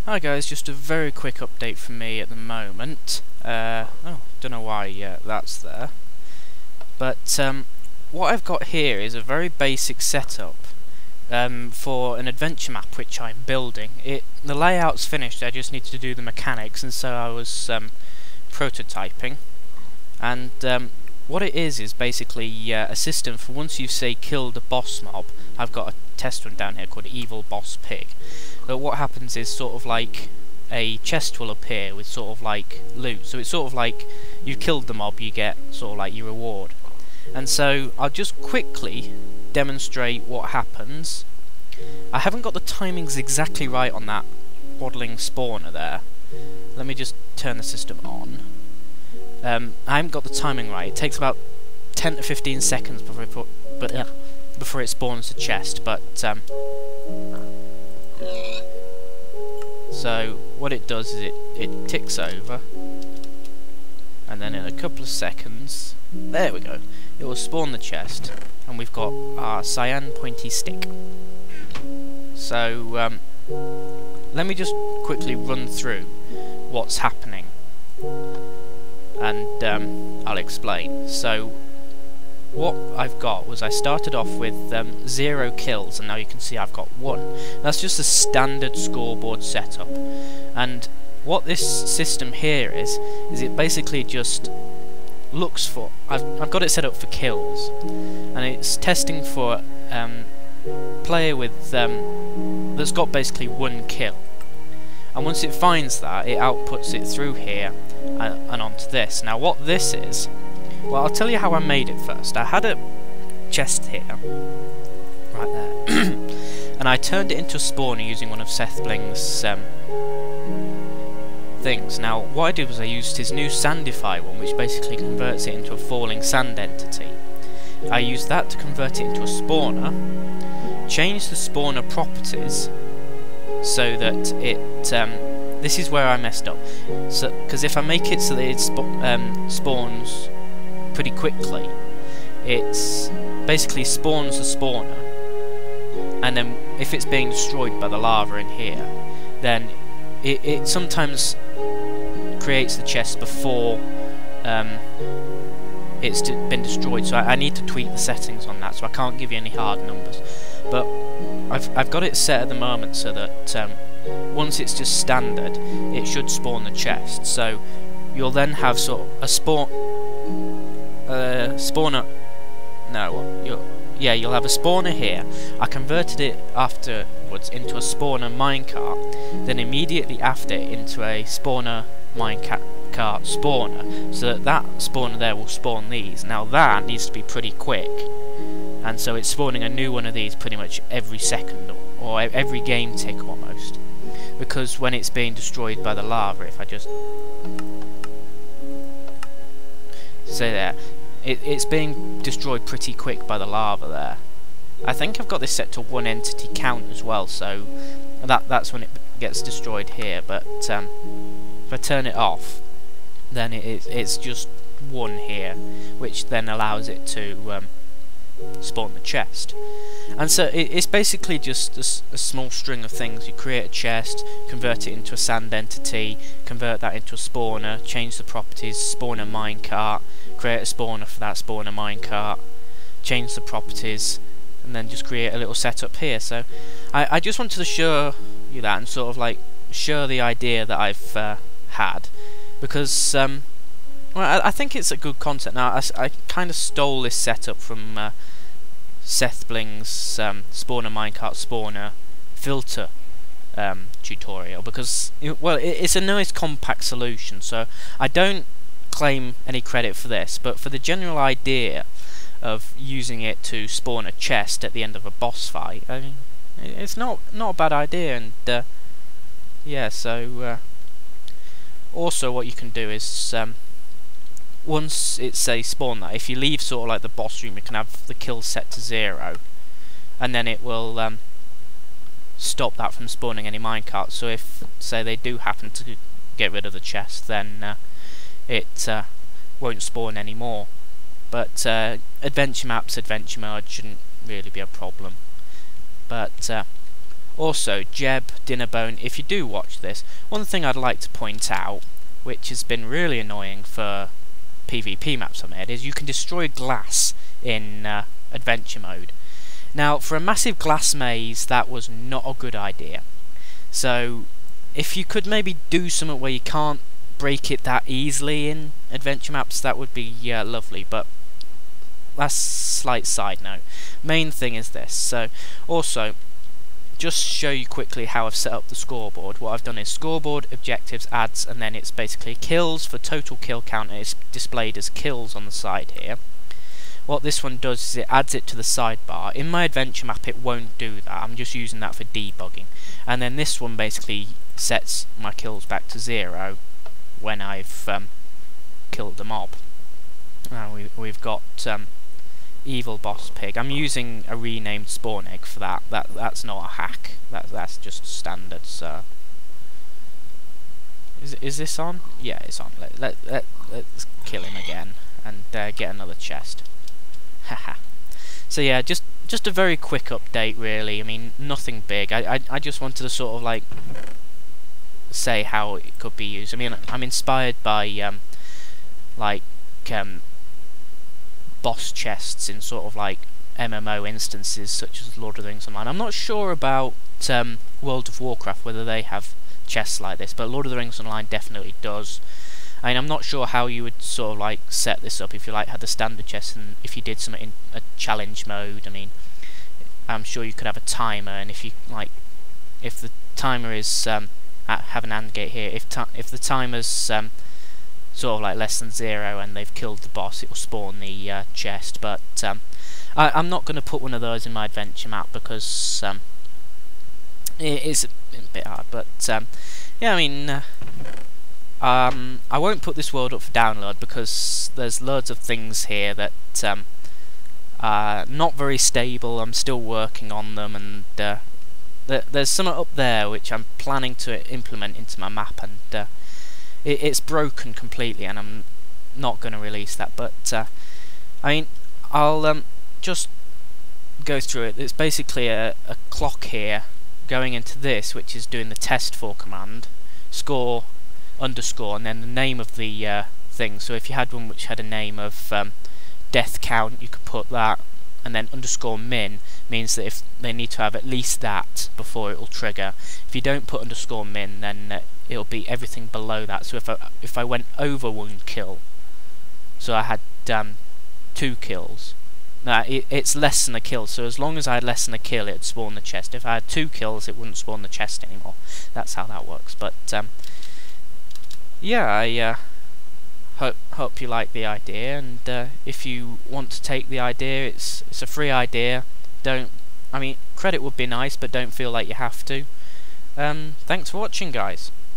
Hi guys, just a very quick update from me at the moment. Don't know why that's there. But what I've got here is a very basic setup for an adventure map which I'm building. The layout's finished, I just need to do the mechanics, and so I was prototyping. And what it is basically a system for once you've, say, killed a boss mob. I've got a test one down here called Evil Boss Pig. But what happens is sort of like a chest will appear with sort of like loot. So it's sort of like you killed the mob, you get sort of like your reward. And so I'll just quickly demonstrate what happens. I haven't got the timings exactly right on that waddling spawner there. Let me just turn the system on. I haven't got the timing right. It takes about 10 to 15 seconds before it spawns the chest, but so what it does is it ticks over, and then in a couple of seconds, there we go, it will spawn the chest, and we've got our cyan pointy stick. So let me just quickly run through what's happening, and I'll explain. So what I've got was I started off with 0 kills, and now you can see I've got 1. That's just a standard scoreboard setup. And what this system here is it basically just looks for... I've got it set up for kills, and it's testing for player with that's got basically 1 kill. And once it finds that, it outputs it through here and onto this. Now what this is, well, I'll tell you how I made it first. I had a chest here, right there, and I turned it into a spawner using one of Sethbling's things. Now, what I did was I used his new Sandify one, which basically converts it into a falling sand entity. I used that to convert it into a spawner, change the spawner properties so that it... this is where I messed up. So, because if I make it so that it spawns pretty quickly, it's basically spawns the spawner, and then if it's being destroyed by the lava in here, then it sometimes creates the chest before it's been destroyed. So I need to tweak the settings on that, so I can't give you any hard numbers, but I've got it set at the moment so that once it's just standard, it should spawn the chest. So you'll then have sort of a spawner. No, you'll have a spawner here. I converted it afterwards into a spawner minecart, then immediately after into a spawner minecart spawner, so that spawner there will spawn these. Now that needs to be pretty quick, and so it's spawning a new one of these pretty much every second or every game tick almost, because when it's being destroyed by the lava, if I just say there, it's being destroyed pretty quick by the lava there. I think I've got this set to 1 entity count as well, so that's when it gets destroyed here. But if I turn it off, then it's just 1 here, which then allows it to spawn the chest. And so it's basically just a small string of things. You create a chest, convert it into a sand entity, convert that into a spawner, change the properties, spawn a minecart, create a spawner for that spawner minecart, change the properties, and then just create a little setup here. So I just wanted to show you that and sort of like show the idea that I've had, because well, I think it's a good concept. Now I kind of stole this setup from Sethbling's spawner minecart spawner filter tutorial, because it's a nice compact solution. So I don't claim any credit for this, but for the general idea of using it to spawn a chest at the end of a boss fight, I mean, it's not a bad idea. And yeah, so also what you can do is once it's a spawn that, if you leave sort of like the boss room, you can have the kill set to 0, and then it will stop that from spawning any minecarts. So if, say, they do happen to get rid of the chest, then it won't spawn anymore. But adventure maps, adventure mode shouldn't really be a problem. But Also, Jeb, Dinnerbone, if you do watch this, one thing I'd like to point out, which has been really annoying for PvP maps I made, is you can destroy glass in adventure mode. Now, for a massive glass maze, that was not a good idea. So, if you could maybe do something where you can't break it that easily in adventure maps, that would be lovely, but that's slight side note. Main thing is this. So, also, just show you quickly how I've set up the scoreboard. What I've done is scoreboard, objectives, ads, and then it's basically kills for total kill count, and it's displayed as kills on the side here. What this one does is it adds it to the sidebar. In my adventure map it won't do that, I'm just using that for debugging. And then this one basically sets my kills back to 0 when I've killed the mob. Now we've got Evil Boss Pig. I'm using a renamed spawn egg for that. That's not a hack. That's just standard. So is this on? Yeah, it's on. Let's kill him again and get another chest. Haha. So yeah, just a very quick update, really. I mean, nothing big. I just wanted to sort of like say how it could be used. I mean, I'm inspired by boss chests in sort of like MMO instances such as Lord of the Rings Online. I'm not sure about World of Warcraft, whether they have chests like this, but Lord of the Rings Online definitely does. I mean, I'm not sure how you would sort of like set this up if you like had the standard chest and if you did something in a challenge mode. I mean, I'm sure you could have a timer, and if you like, if the timer is have an AND gate here, if the timer's sort of like less than 0 and they've killed the boss, it will spawn the chest. But I'm not going to put one of those in my adventure map because it is a bit hard. But yeah, I mean, I won't put this world up for download because there's loads of things here that are not very stable. I'm still working on them, and there's some up there which I'm planning to implement into my map, and it's broken completely, and I'm not going to release that. But I mean, I'll just go through it. It's basically a clock here going into this, which is doing the test for command, score underscore, and then the name of the thing. So if you had one which had a name of death count, you could put that, and then underscore min means that if they need to have at least that before it will trigger. If you don't put underscore min, then it'll be everything below that. So if I went over 1 kill, so I had 2 kills, it's less than a kill, so as long as I had less than a kill, it'd spawn the chest. If I had 2 kills, it wouldn't spawn the chest anymore. That's how that works. But yeah, I hope you like the idea, and if you want to take the idea, it's a free idea. I mean, credit would be nice, but don't feel like you have to. Thanks for watching, guys.